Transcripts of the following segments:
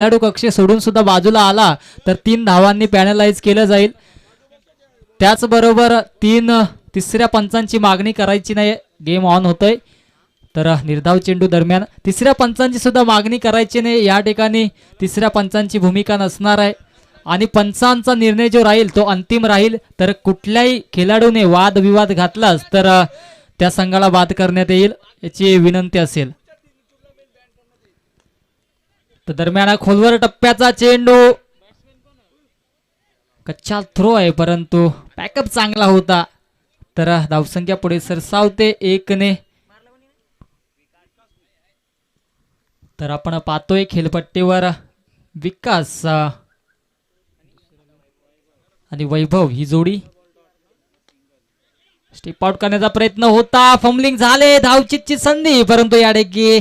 खेळाडू कक्ष सोडून सुद्धा बाजूला आला तर 3 धावांनी पॅनलाइज केलं जाईल. त्याचबरोबर तिसऱ्या पंचांची मागणी करायची नाही. गेम ऑन होतोय. तर निर्धाव चेंडू दरम्यान तिसऱ्या पंचांची सुद्धा मागणी करायची नाही. या ठिकाणी तिसऱ्या पंचांची भूमिका नसणार आहे आणि पंचांचा निर्णय जो राहील तो अंतिम राहील. तर कुठल्याही खेळाडूने वादविवाद घातलाच तर त्या संघाला बाद करण्यात येईल याची विनंती असेल. तर दरम्यान खोलवर टप्प्याचा चेंडू कच्चा थ्रो आहे परंतु पॅकअप चांगला होता. तर धावसंख्या पुढे सरसावते 1ने. तर आपण पाहतोय खेळपट्टीवर विकास आणि वैभव ही जोडी स्टेप आउट करण्याचा प्रयत्न होता. फंबलिंग झाले. धावचीतची संधी परंतु याडेकी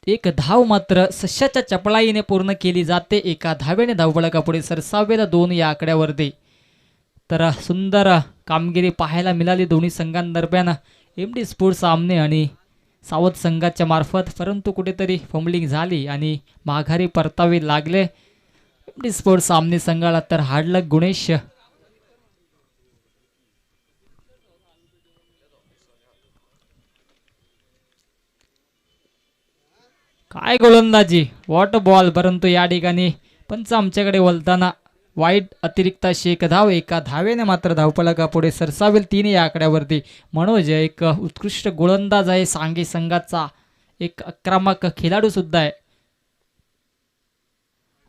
एक धाव मात्र सश्याच्या चपळाईने पूर्ण केली जाते. एका धावेने धावफलका पुढे सरसावेला 2 या आकड्यावरती. तर सुंदर कामगिरी पाहायला मिळाली दोन्ही संघांदरम्यान. एमडी स्पोर्ट्स सामने आणि सावध संघाच्या मार्फत परंतु कुठेतरी फंबलिंग झाली आणि माघारी परतावे लागले एमडी स्पोर्ट्स सामने संघाला. तर हार्डलक गुणेश. काय गोलंदाजी वॉट बॉल परंतु या ठिकाणी पंच आमच्याकडे वलताना वाईट अतिरिक्त एक धाव. एका धावेने मात्र धावफलका पुढे सरसावेल 3 या आकड्यावरती. मनोज एक उत्कृष्ट गोलंदाज आहे. सांगी संघाचा एक आक्रमक खेळाडू सुद्धा आहे.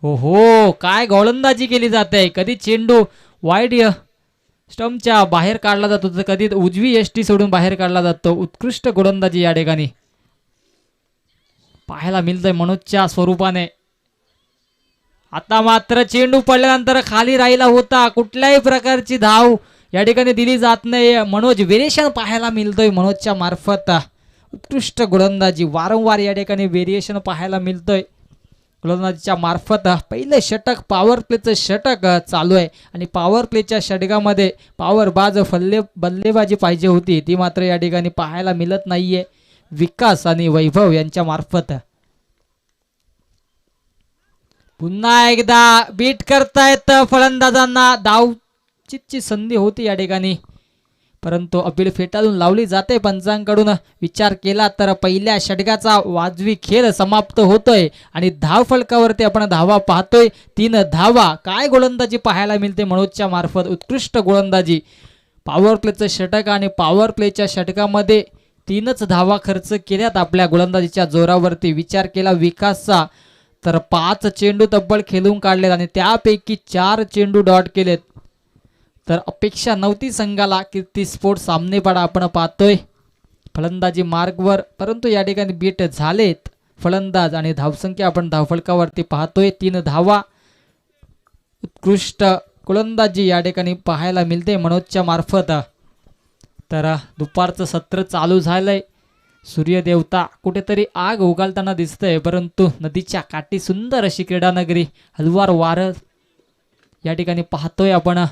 हो काय गोलंदाजी केली जाते. कधी चेंडू वाईड स्टंपच्या बाहेर काढला जातो तर कधी उजवी एसटी सोडून बाहेर काढला जातो. उत्कृष्ट गोलंदाजी या ठिकाणी पाहायला मिळतंय मनोजच्या स्वरूपाने. आता मात्र चेंडू पडल्यानंतर खाली राहिला होता. कुठल्याही प्रकारची धाव या ठिकाणी दिली जात नाही. मनोज व्हेरिएशन पाहायला मिळतोय मनोजच्या मार्फत. उत्कृष्ट गोलंदाजी वारंवार या ठिकाणी व्हेरिएशन पाहायला मिळतोय गोलंदाजीच्या मार्फत. पहिलं षटक पॉवर प्लेचं षटक चालू आहे आणि पॉवर प्लेच्या षटकामध्ये पॉवर बाज बल्लेबाजी पाहिजे होती ती मात्र या ठिकाणी पाहायला मिळत नाहीये विकास आणि वैभव यांच्या मार्फत. पुन्हा एकदा बीट करतायत फलंदाजांना. धावचीतची संधी होती या ठिकाणी परंतु अपील फेटाळून लावली जाते पंचांकडून. विचार केला तर पहिल्या षटकाचा वाजवी खेळ समाप्त होतोय आणि धाव फलकावरती आपण धावा पाहतोय 3 धावा. काय गोलंदाजी पाहायला मिळते मनोजच्या मार्फत. उत्कृष्ट गोलंदाजी. पॉवर प्लेचं षटक आणि पॉवर प्लेच्या षटकामध्ये 3च धावा खर्च केल्यात आपल्या गोलंदाजीच्या जोरावरती. विचार केला विकासचा तर 5 चेंडू तब्बल खेळून काढलेत आणि त्यापैकी 4 चेंडू डॉट केलेत. तर अपेक्षा नव्हती संघाला कीर्ती स्पोर्ट्स सामनेपाडा आपण पाहतोय फलंदाजी मार्गवर परंतु या ठिकाणी बीट झालेत फलंदाज आणि धावसंख्या आपण धावफलकावरती पाहतोय 3 धावा. उत्कृष्ट गोलंदाजी या ठिकाणी पाहायला मिळते मनोजच्या मार्फत. तर दुपारचं सत्र चालू झालंय. सूर्यदेवता कुठेतरी आग उगालताना दिसतंय परंतु नदीच्या काठी सुंदर अशी क्रीडानगरी हलवार वारं या ठिकाणी पाहतोय आपण.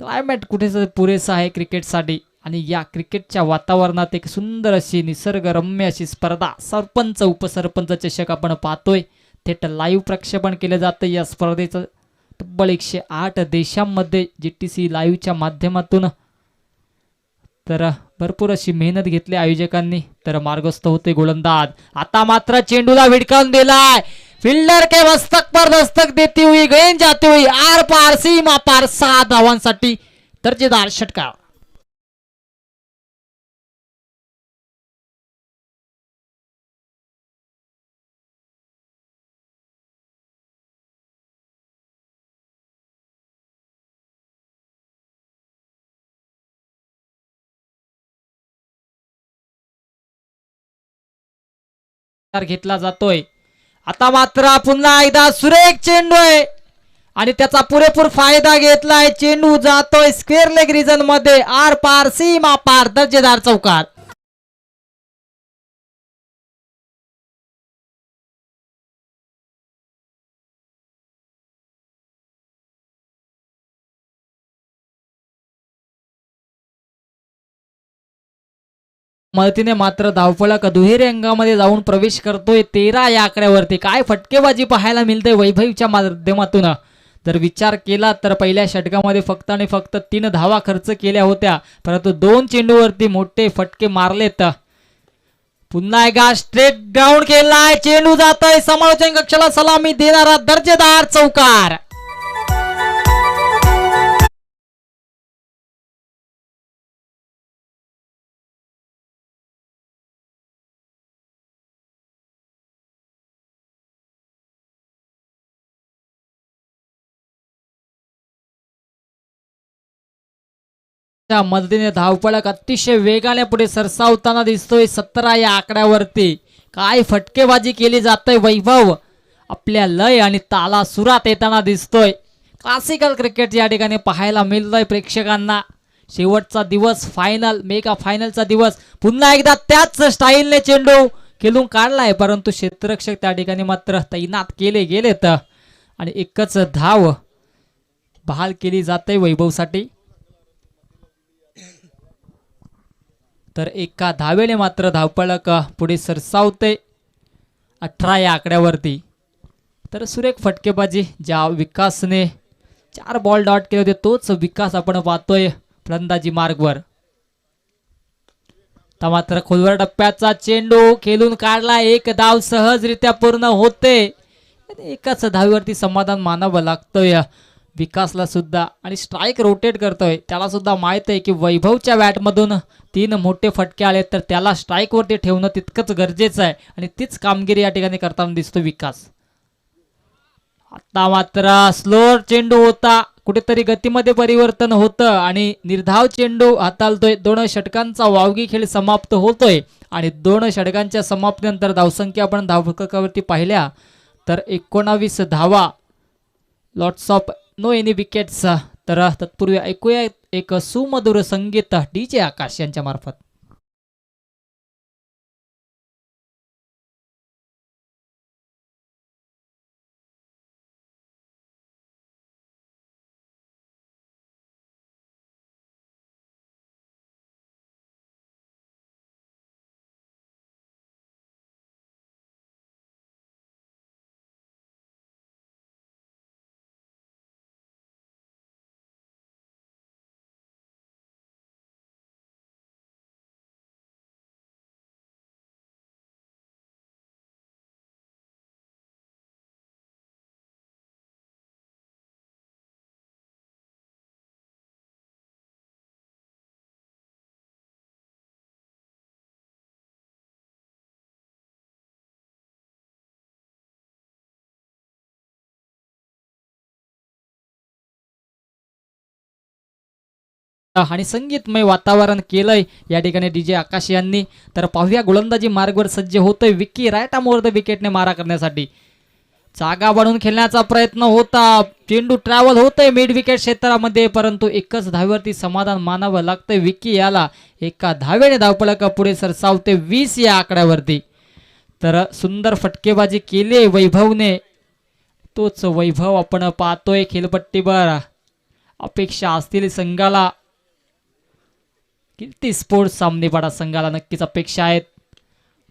क्लायमेट कुठे पुरेसा आहे क्रिकेटसाठी आणि या क्रिकेटच्या वातावरणात एक सुंदर अशी निसर्गरम्य अशी स्पर्धा सरपंच उपसरपंच चषक आपण पाहतोय. थेट लाईव्ह प्रक्षेपण केलं जातं या स्पर्धेचं. तब्बल 108 देशांमध्ये GTC लाईव्हच्या माध्यमातून. तर भरपूर अशी मेहनत घेतली आयोजकांनी. तर मार्गस्थ होते गोलंदाज. आता मात्र चेंडूला विडकावून दिलाय. फिल्डर के मस्तक पर दस्तक देती हुई गेंद जाती हुई आर पार सीमा पार 6 धावांसाठी दर्जेदार षटकार. घेतला जातोय. आता मात्र पुन्हा एकदा सुरेख चेंडू आहे आणि त्याचा पुरेपूर फायदा घेतलाय. चेंडू जातोय स्क्वेअर लेग रिजन मध्ये आर पार सीमा पार दर्जेदार चौकार. मदतीने मात्र धावफलक दुहेरी अंगामध्ये जाऊन प्रवेश करतोय 13 या आकड्यावरती. काय फटकेबाजी पाहायला मिळते वैभवच्या माध्यमातून. जर विचार केला तर पहिल्या षटकामध्ये फक्त आणि फक्त 3 धावा खर्च केल्या होत्या, परंतु 2 चेंडूवरती मोठे फटके मारलेत. पुन्हा एकदा स्ट्रेट ग्राउंड केलाय, चेंडू जातोय समालोचन कक्षाला सलामी देणारा दर्जेदार चौकार. मदतीने धावपळक अतिशय वेगाने पुढे सरसावताना दिसतोय 17 या आकड्यावरती. काय फटकेबाजी केली जातोय वैभव आपल्या लय आणि ताला सुरात येताना दिसतोय. क्लासिकल क्रिकेट या ठिकाणी पाहायला मिळतोय प्रेक्षकांना. शेवटचा दिवस, फायनल, मेगा फायनलचा दिवस. पुन्हा एकदा त्याच स्टाईलने चेंडू खेळून काढलाय, परंतु क्षेत्ररक्षक त्या ठिकाणी मात्र तैनात केले गेलेत आणि एकच धाव बहाल केली जाते वैभवसाठी. तर एका धावेने मात्र धावपळक पुढे सरसावते 18 या आकड्यावरती. तर सुरेख फटकेबाजी ज्या विकासने 4 बॉल डॉट केले होते, तोच विकास आपण पाहतोय फलंदाजी मार्गवर. तर मात्र खोलवर टप्प्याचा चेंडू खेळून काढला, एक धाव सहजरित्या पूर्ण होते. एकाच धावेवरती समाधान मानावं लागतोय विकासला सुद्धा. आणि स्ट्राईक रोटेट करतोय, त्याला सुद्धा माहित आहे की वैभवच्या बॅटमधून 3 मोठे फटके आले, तर त्याला स्ट्राईक वरती ठेवणं तितकंच गरजेचं आहे आणि तीच कामगिरी या ठिकाणी करताना दिसतो विकास. आता मात्र स्लो चेंडू होता, कुठेतरी गतीमध्ये परिवर्तन होतं आणि निर्धाव चेंडू हाताळतोय. 2 षटकांचा वावगी खेळ समाप्त होतोय आणि 2 षटकांच्या समाप्तीनंतर धावसंख्या आपण धावफलकावरती पाहिल्या तर 19 धावा, lots of no any wickets. तर तत्पूर्वी ऐकूया एक सुमधुर संगीत DJ आकाश यांच्या मार्फत. आणि संगीतमय वातावरण केलंय या ठिकाणी DJ आकाश यांनी. तर पाहूया गोलंदाजी मार्गवर सज्ज होतोय विकी राईट आर्म द विकेटने मारा करण्यासाठी. जागा बनवून खेळण्याचा प्रयत्न होता, चेंडू ट्रॅव्हल होतोय मिड विकेट क्षेत्रामध्ये, परंतु एकच धावेवरती समाधान मानावं लागतंय विकी याला. एका धावेने धावपळक पुढे सरसावते 20 या आकड्यावरती. तर सुंदर फटकेबाजी केली वैभवने, तोच वैभव आपण पाहतोय खेळपट्टीवर. अपेक्षा असतील संघाला, कीर्ती स्पोर्ट्स सामनेपाडा संघाला नक्कीच अपेक्षा आहेत.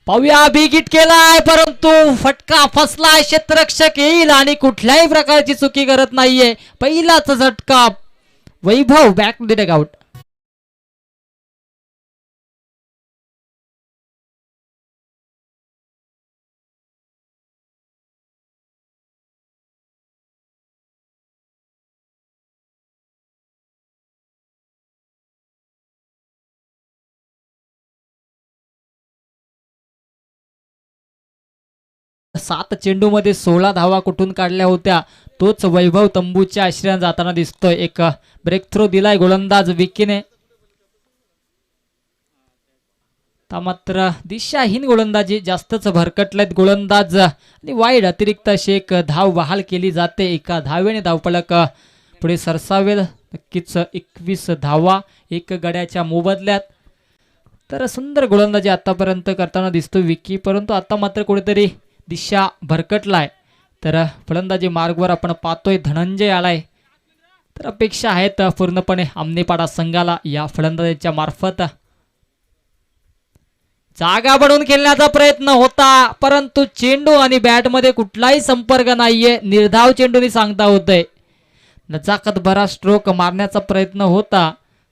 पाहूया, बिग हिट केलाय परंतु फटका फसलाय. क्षेत्ररक्षक येईल आणि कुठल्याही प्रकारची चुकी करत नाहीये. पहिलाच झटका, वैभव बॅक टू द डगआउट. सात चेंडू मध्ये 16 धावा कुठून काढल्या होत्या, तोच वैभव तंबूच्या आश्रयात जाताना दिसतोय. एक ब्रेक थ्रो दिलाय गोलंदाज विकीने. मात्र दिशाहीन गोलंदाजी, जास्तच भरकटलेत गोलंदाज आणि वाईड अतिरिक्त अशी एक धाव बहाल केली जाते. एका धावेने धावपळक पुढे सरसावेल. नक्कीच 21 धावा 1 गड्याच्या मोबदल्यात. तर सुंदर गोलंदाजी आतापर्यंत करताना दिसतो विकी, परंतु आता मात्र कुठेतरी दिशा भरकटलाय. तर फलंदाजी मार्गवर आपण पाहतोय धनंजय आलाय. तर अपेक्षा आहेत पूर्णपणे आमनेपाडा संघाला या फलंदाजीच्या मार्फत. जागा बनवून खेळण्याचा प्रयत्न होता, परंतु चेंडू आणि बॅट मध्ये कुठलाही संपर्क नाहीये. निर्धाव चेंडूनी सांगता होतंय. नजाकत भरा स्ट्रोक मारण्याचा प्रयत्न होता,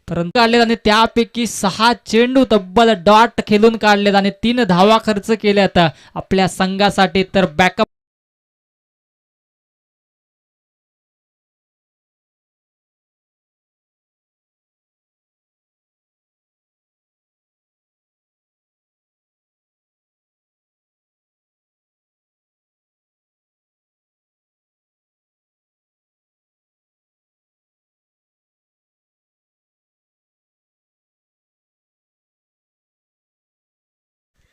परंतु काढलेत आणि त्यापैकी 6 चेंडू तब्बल डॉट खेळून काढलेत आणि 3 धावा खर्च केल्यात आपल्या संघासाठी. तर बॅकअप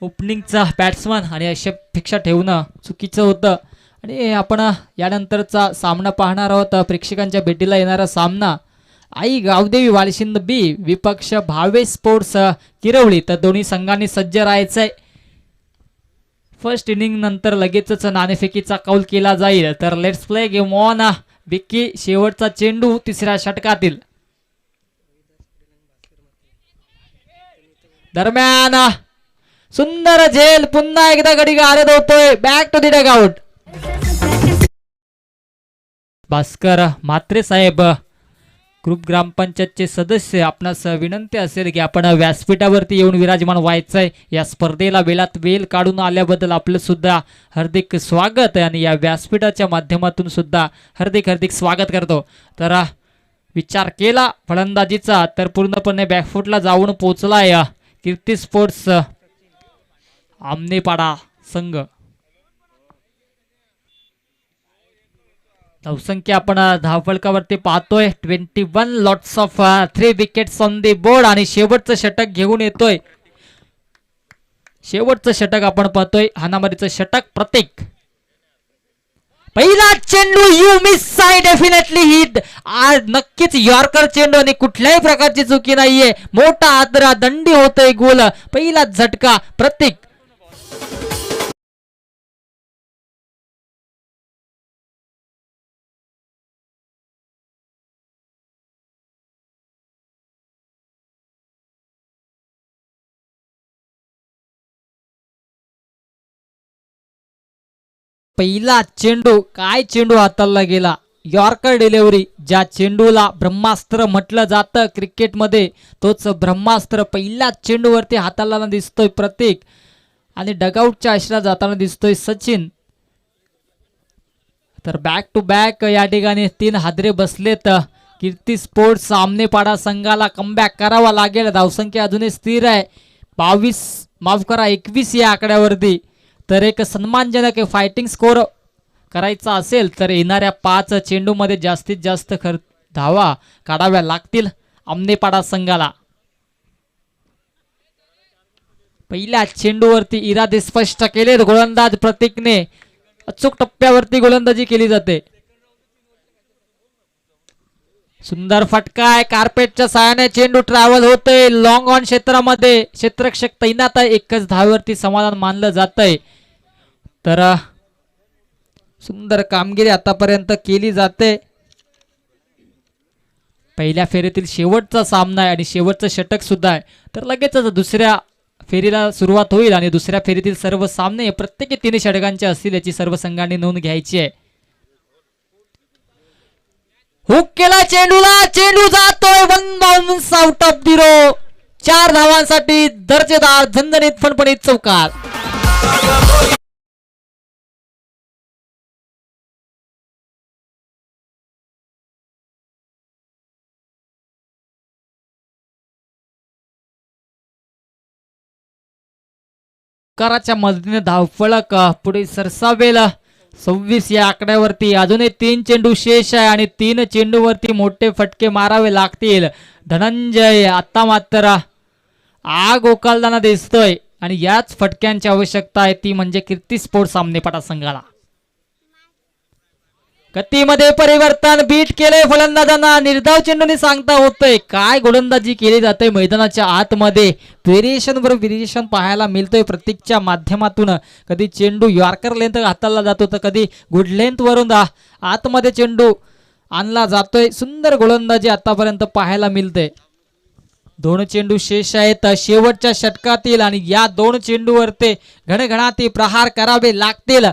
ओपनिंगचा बॅट्समन आणि अपेक्षा ठेवणं चुकीचं होतं. आणि आपण यानंतरचा सामना पाहणार आहोत. प्रेक्षकांच्या भेटीला येणारा सामना आई गावदेवी वालशिंद बी विपक्ष भावे स्पोर्ट्स किरवली. तर दोन्ही संघांनी सज्ज राहायचंय. फर्स्ट इनिंग नंतर लगेचच नाणेफेकीचा कौल केला जाईल. तर let's play game on. Vicky शेवटचा चेंडू तिसऱ्या षटकातील. दरम्यान सुंदर झेल, पुन्हा एकदा गडी गारद होतोय. Back to the dugout. Bhaskar Mhatre साहेब, ग्रुप ग्रामपंचायतचे सदस्य, आपणास विनंती असेल की आपण व्यासपीठावरती येऊन विराजमान व्हायचंय. या स्पर्धेला वेळात वेळ काढून आल्याबद्दल आपलं सुद्धा हार्दिक स्वागत आहे आणि या व्यासपीठाच्या माध्यमातून सुद्धा हार्दिक हार्दिक स्वागत करतो. तर विचार केला फलंदाजीचा तर पूर्णपणे बॅकफुटला जाऊन पोहोचलाय कीर्ती स्पोर्ट्स आमनेपाडा संघ. धावसंख्या आपण धावफलकावरती पाहतोय 21 lots of 3 wickets on the board. आणि शेवटचं षटक घेऊन येतोय. शेवटचं षटक आपण पाहतोय हाणामारीचं षटक. प्रतीक, पहिला चेंडू यू मिस आहे. Definitely hit. आज नक्कीच यॉर्कर चेंडू आणि कुठल्याही प्रकारची चुकी नाहीये. मोठा आदरा दंडी होतोय गोल. पहिला झटका प्रतीक. पहिला चेंडू, काय चेंडू हाताळला गेला. Yorker delivery. ज्या चेंडूला ब्रह्मास्त्र म्हटलं जातं क्रिकेटमध्ये, तोच ब्रह्मास्त्र पहिल्या चेंडूवरती हाताळताना दिसतोय प्रतीक. आणि डगआउटच्या आश्रयात जाताना दिसतोय सचिन. तर बॅक टू बॅक या ठिकाणी 3 हादरे बसलेत. कीर्ती स्पोर्ट्स आमनेपाडा संघाला कमबॅक करावा लागेल. धावसंख्या अजूनही स्थिर आहे 21 या आकड्यावरती. तर एक सन्मानजनक फायटिंग स्कोर करायचा असेल तर येणाऱ्या 5 चेंडूमध्ये जास्तीत जास्त धावा काढाव्या लागतील आमनेपाडा संघाला. पहिल्या चेंडूवरती इरादे स्पष्ट केलेत गोलंदाज प्रतीकने. अचूक टप्प्यावरती गोलंदाजी केली जाते. सुंदर फटका आहे. कार्पेटच्या साहाय्याने चेंडू ट्रॅव्हल होतोय लॉंग ऑन क्षेत्रामध्ये. क्षेत्ररक्षक तैनात आहे. एकच धावेवरती समाधान मानलं जातंय. तर सुंदर कामगिरी आतापर्यंत केली जाते. पहिल्या फेरीतील शेवटचा सामना आहे आणि शेवटचं षटक सुद्धा आहे. तर लगेचच दुसऱ्या फेरीला सुरुवात होईल आणि दुसऱ्या फेरीतील सर्व सामने प्रत्येकी 3 षटकांचे असतील याची सर्व संघांनी नोंद घ्यायची आहे. हुक केला चेंडूला. चेंडू जातोय 1 bounce out of the row. 4 धावांसाठी दर्जेदार झणझणीत फणफणीत चौकार. कराच्या मदतीने धावफलक पुढे सरसावेल. 26 या आकड्यावरती अजूनही 3 चेंडू शेष आहे आणि 3 चेंडूवरती मोठे फटके मारावे लागतील. धनंजय आता मात्र आग ओकालताना दिसतोय आणि याच फटक्यांची आवश्यकता आहे, ती म्हणजे कीर्ती स्पोर्ट्स आमनेपाडा संघाला. गतीमध्ये परिवर्तन बीट केले फलंदाजांना. निर्धाव चेंडूने सांगता होतंय काय गोलंदाजी केली जाते मैदानाच्या आतमध्ये. व्हेरिएशन वर व्हेरिएशन पाहायला मिळतोय प्रतीकच्या माध्यमातून. कधी चेंडू यॉर्कर लेंथ हाताळला जातो तर कधी गुड लेंथ वरून आतमध्ये चेंडू आणला जातोय. सुंदर गोलंदाजी आतापर्यंत पाहायला मिळते. दोन चेंडू शेष आहेत शेवटच्या षटकातील आणि या दोन चेंडूवर ते घणघणाती प्रहार करावे लागतील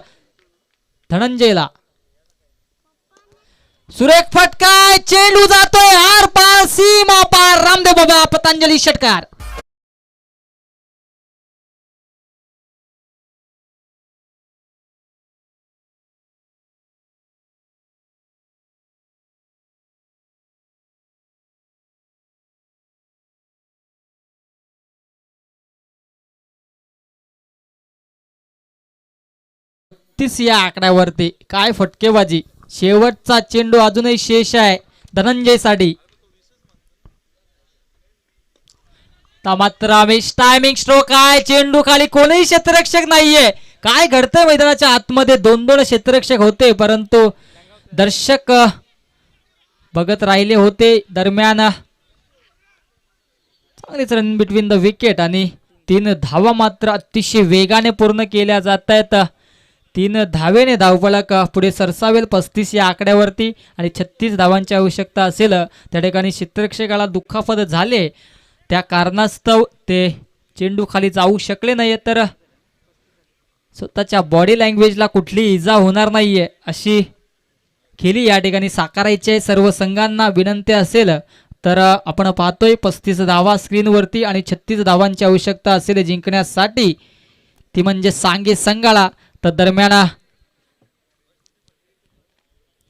धनंजयला. सुरेख फटका चेंडू जातोय आर पार सीमा पार रामदेव बाबा पतंजली षटकार. या आकड्यावरती काय फटकेबाजी. शेवटचा चेंडू अजूनही शेष आहे धनंजय साठी. मात्र रमेश टायमिंग स्ट्रोक आहे चेंडू खाली कोणीही क्षेत्ररक्षक नाहीये. काय घडतंय मैदानाच्या आतमध्ये दोन दोन क्षेत्ररक्षक होते परंतु दर्शक बघत राहिले होते. दरम्यान चांगलीच रन बिटवीन द विकेट आणि 3 धावा मात्र अतिशय वेगाने पूर्ण केल्या जात आहेत. 3 धावेने धावफलक पुढे सरसावेल 35 या आकड्यावरती आणि 36 धावांची आवश्यकता असेल. त्या ठिकाणी क्षेत्ररक्षकाला दुखापत झाले त्या कारणास्तव ते चेंडू खाली जाऊ शकले नाही. तर स्वतःच्या बॉडी लँग्वेजला कुठली इजा होणार नाहीये अशी खेळी या ठिकाणी साकारायची सर्व संघांना विनंती असेल तर आपण पाहतोय 35 धावा स्क्रीनवरती आणि 36 धावांची आवश्यकता असेल जिंकण्यासाठी ती म्हणजे सांगे संघाला. तर दरम्यान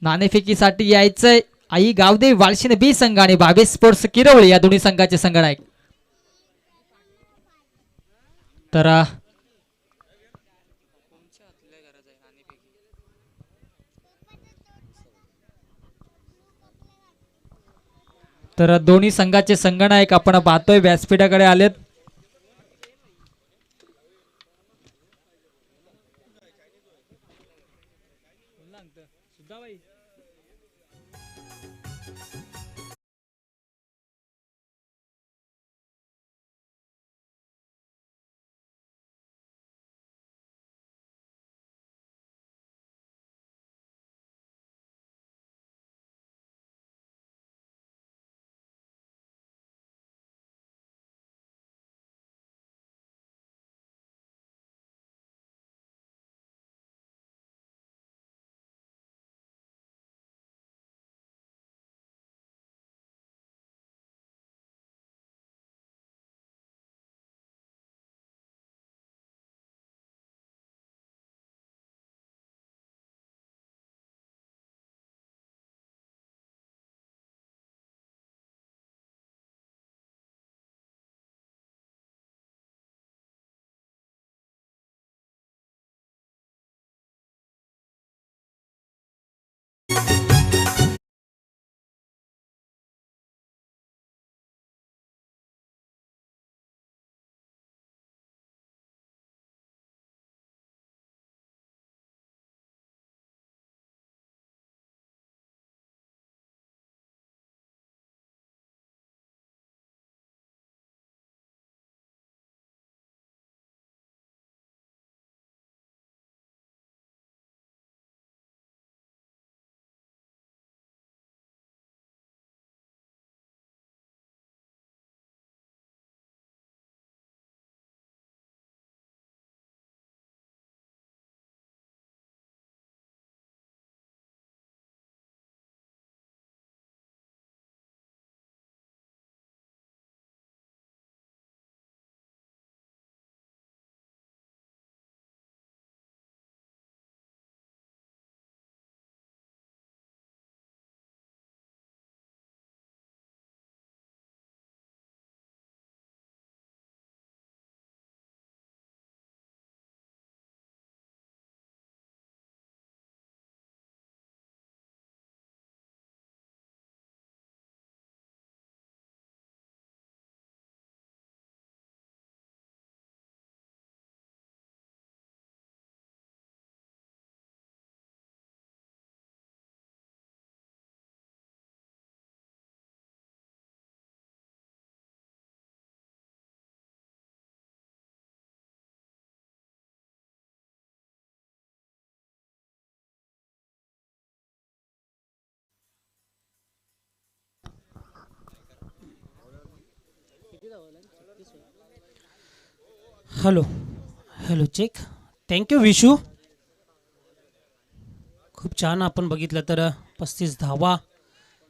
नाणेफेकीसाठी यायचंय आई गावदेवी वाळशिने बी संघ आणि भावे स्पोर्ट्स किरवळी या दोन्ही संघाचे संघनायक. तर दोन्ही संघाचे संघनायक आपण पाहतोय व्यासपीठाकडे आलेत. Hello hello check. Thank you Vishu. खूप छान आपण बघितलं तर 35 धावा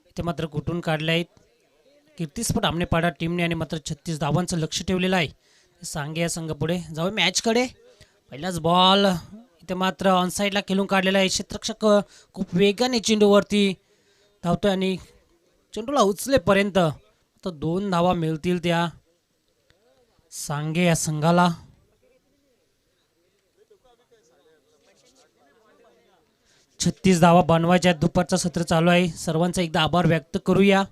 इथे मात्र कुठून काढल्या आहेत. कीर्तिस्फोट आमनेपाडा टीमने आणि मात्र 36 धावांचं लक्ष ठेवलेलं आहे. सांगे या संघापुढे जाऊ मॅचकडे. पहिलाच बॉल इथे मात्र ऑन साईडला खेळून काढलेला आहे. क्षेत्ररक्षक खूप वेगाने चेंडूवरती धावतोय आणि चेंडूला उचलेपर्यंत तर 2 धावा मिळतील त्या सांगे या संघाला. 36 धावा बनवायच्या. दुपारचं सत्र चालू आहे. सर्वांचा एकदा आभार व्यक्त करूया.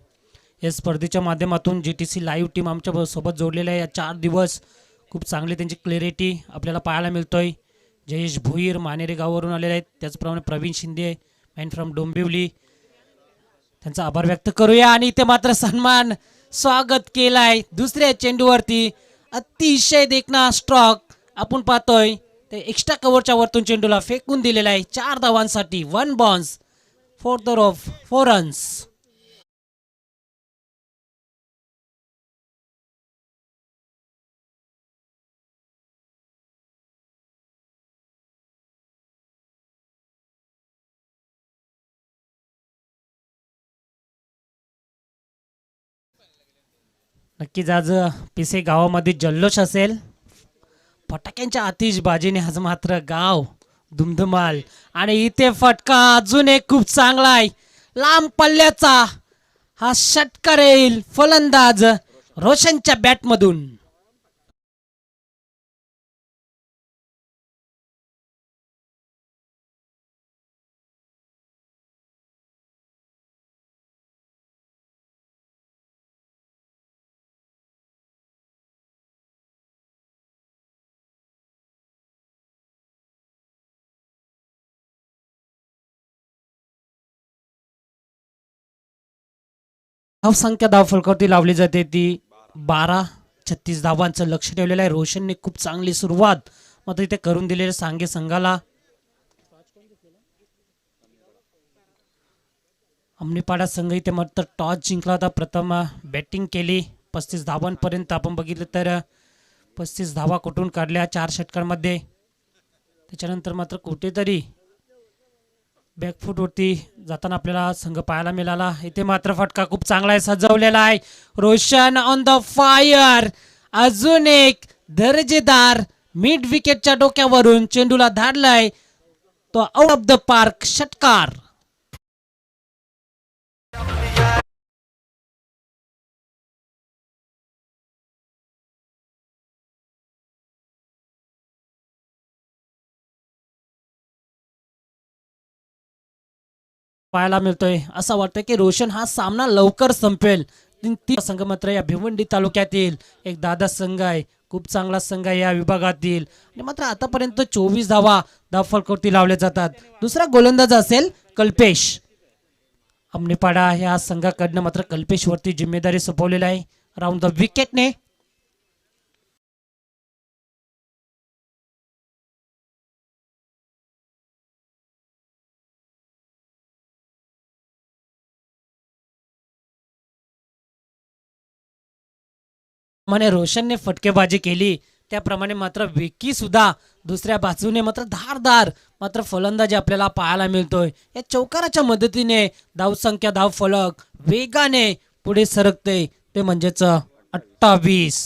या स्पर्धेच्या माध्यमातून GTC लाईव्ह टीम आमच्या सोबत जोडलेल्या आहे. या 4 दिवस खूप चांगली त्यांची क्लॅरिटी आपल्याला पाहायला मिळतोय. जयेश भोईर मानेरे गावावरून आलेले आहेत. त्याचप्रमाणे प्रवीण शिंदे मॅन फ्रॉम डोंबिवली, त्यांचा आभार व्यक्त करूया. आणि इथे मात्र सन्मान स्वागत केलाय दुसऱ्या चेंडूवरती. अतिशय देखना स्ट्रोक आपण पाहतोय. ते एक्स्ट्रा कव्हरच्या वरतून चेंडूला फेकून दिलेला आहे. 4 धावांसाठी 1 bounce for the off 4 runs. नक्कीच आज पिसे गावामध्ये जल्लोष असेल. फटाक्यांच्या आतिषबाजीने आज मात्र गाव दुमधुमाल. आणि इथे फटका अजून एक खूप चांगला आहे. लांब पल्ल्याचा हा षटकार येईल फलंदाज रोशनच्या बॅटमधून. धावसंख्या धाव फलकावरती लावली जाते ती 12. 36 धावांचं लक्ष ठेवलेलं आहे. रोशनने खूप चांगली सुरुवात मात्र इथे करून दिलेल्या सांगे संघाला. अमनीपाडा संघ इथे मात्र टॉस जिंकला होता. प्रथम बॅटिंग केली. 35 धावांपर्यंत आपण बघितलं तर 35 धावा कुठून काढल्या 4 षटकांमध्ये. त्याच्यानंतर मात्र कुठेतरी बॅकफूटवरती जाताना आपल्याला संघ पाहायला मिळाला. इथे मात्र फटका खूप चांगला आहे, सजवलेला आहे. Roshan on the fire. अजून एक दर्जेदार मिड विकेटच्या डोक्यावरून चेंडूला धाडलाय तो आउट ऑफ द पार्क षटकार. पाहायला मिळतोय. असं वाटतं की रोशन हा सामना लवकर संपेल. संघ मात्र या भिवंडी तालुक्यातील एक दादा संघ आहे. खूप चांगला संघ आहे या विभागातील. आणि मात्र आतापर्यंत 24 धावा धावफलकावरती लावल्या जातात. दुसरा गोलंदाज असेल कल्पेश. अमनेपाडा या संघाकडनं मात्र कल्पेशवरती जिम्मेदारी सोपवलेली आहे राऊंड द विकेटने. म्हणे रोशनने फटकेबाजी केली त्याप्रमाणे मात्र विकी सुद्धा दुसऱ्या बाजूने मात्र धारदार मात्र फलंदाजी आपल्याला पाहायला मिळतोय. या चौकाराच्या मदतीने धावसंख्या धाव फलक वेगाने पुढे सरकते. ते म्हणजेच 28.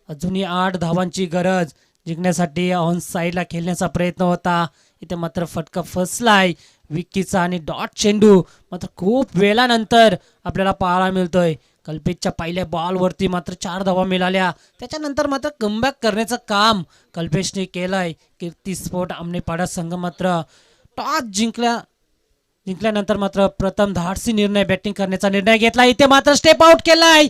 अजूनही 8 धावांची गरज जिंकण्यासाठी ऑन साईडला खेळण्याचा प्रयत्न होता. इथे मात्र फटका फसलाय विकीचा आणि डॉट चेंडू मात्र खूप वेळानंतर आपल्याला पाहायला मिळतोय. कल्पेशच्या पहिल्या बॉलवरती मात्र 4 धावा मिळाल्या. त्याच्यानंतर मात्र कमबॅक करण्याचं काम कल्पेशने केलंय. कीर्तिस्फोट आमनेपाडा संघ मात्र टॉस जिंकल्यानंतर मात्र प्रथम धाडसी निर्णय बॅटिंग करण्याचा निर्णय घेतला. इथे मात्र स्टेप आउट केलाय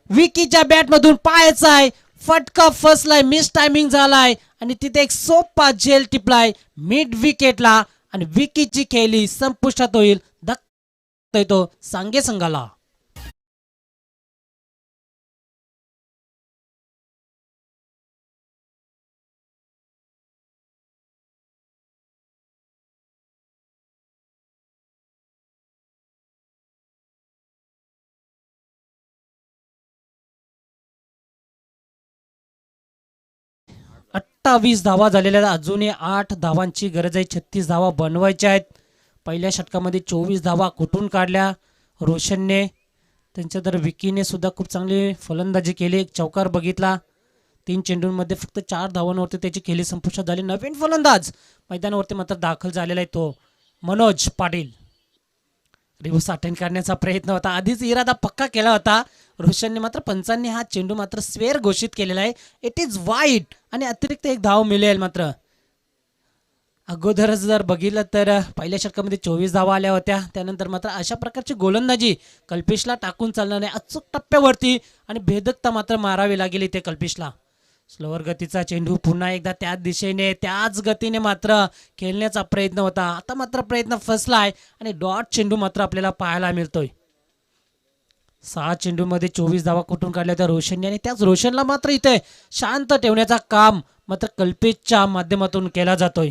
विकीच्या बॅटमधून. पाहायचा आहे फटका फसलाय, मिस टायमिंग झालाय आणि तिथे एक सोपा झेल टिपलाय मिड विकेटला आणि विकीची खेळी संपुष्टात होईल. धक्का तो सांगे संघाला. 28 धावा झालेल्या आहेत. अजूनही 8 धावांची गरज आहे. 36 धावा बनवायच्या आहेत. पहिल्या षटकामध्ये 24 धावा कुठून काढल्या रोशनने. त्यांच्या विकीने सुद्धा खूप चांगली फलंदाजी केली. एक चौकार बघितला. 3 चेंडूंमध्ये फक्त 4 धावांवरती त्याची खेळी संपुष्टात झाली. नवीन फलंदाज मैदानावरती मात्र दाखल झालेला आहे तो मनोज पाटील. रिव्हर्स अटेंड करण्याचा प्रयत्न होता. आधीच इरादा पक्का केला होता रोशनने, मात्र पंचांनी हा चेंडू मात्र स्वेअर घोषित केलेला आहे. इट इज वाईट आणि अतिरिक्त एक धाव मिळेल. मात्र अगोदरच जर बघितलं तर पहिल्या षटकामध्ये 24 धावा आल्या होत्या. त्यानंतर मात्र अशा प्रकारची गोलंदाजी कल्पिशला टाकून चालणार नाही. अचूक टप्प्यावरती आणि भेदकता मात्र मारावी लागेल इथे कल्पिशला. स्लोवर गतीचा चेंडू पुन्हा एकदा त्याच दिशेने त्याच गतीने मात्र खेळण्याचा प्रयत्न होता. आता मात्र प्रयत्न फसलाय आणि डॉट चेंडू मात्र आपल्याला पाहायला मिळतोय. 6 चेंडूमध्ये 24 धावा कुठून काढल्या त्या रोशनने आणि त्याच रोशनला मात्र इथे शांत ठेवण्याचा काम मात्र कल्पेशच्या माध्यमातून केला जातोय.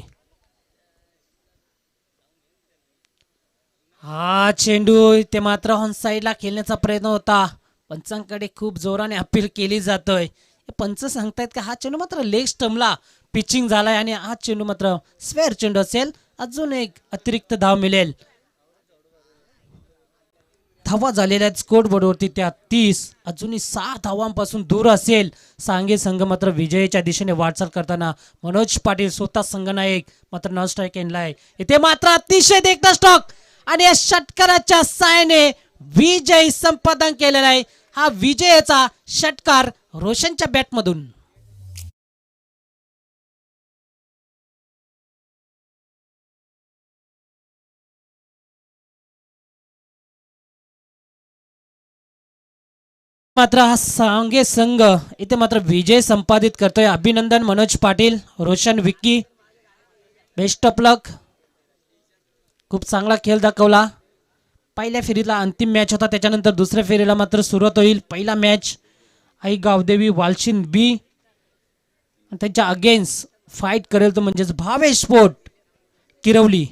हा चेंडू इथे मात्र ऑन साईडला खेळण्याचा प्रयत्न होता. पंचांकडे खूप जोराने अपील केली जातोय. पंच सांगतायत की हा चेंडू मात्र लेग स्टंपला पिचिंग झालाय आणि हा चेंडू मात्र स्क्वेअर चेंडू असेल. अजून एक अतिरिक्त धाव मिळेल. धावा झालेल्या आहेत स्कोर बोर्डवरती त्या 30. अजूनही 6 धावांपासून दूर असेल सांगे संघ. मात्र विजयाच्या दिशेने वाटचाल करताना मनोज पाटील स्वतः संघनायक मात्र नॉन स्ट्राईक एंडला. इथे मात्र अतिशय देखता स्टॉक आणि या षटकाराच्या साहाय्याने विजय संपादन केलेला आहे. हा विजयाचा षटकार रोशनच्या बॅटमधून. मात्र हा सांगे संघ इथे मात्र विजय संपादित करतोय. अभिनंदन मनोज पाटील, रोशन, विक्की, बेस्ट ऑफ लक. खूप चांगला खेळ दाखवला. पहिल्या फेरीला अंतिम मॅच होता. त्याच्यानंतर दुसऱ्या फेरीला मात्र सुरुवात होईल. पहिला मॅच आई गावदेवी वालशिन बी त्यांच्या अगेन्स्ट फाईट करेल तो म्हणजेच भावेश स्पोर्ट किरवली.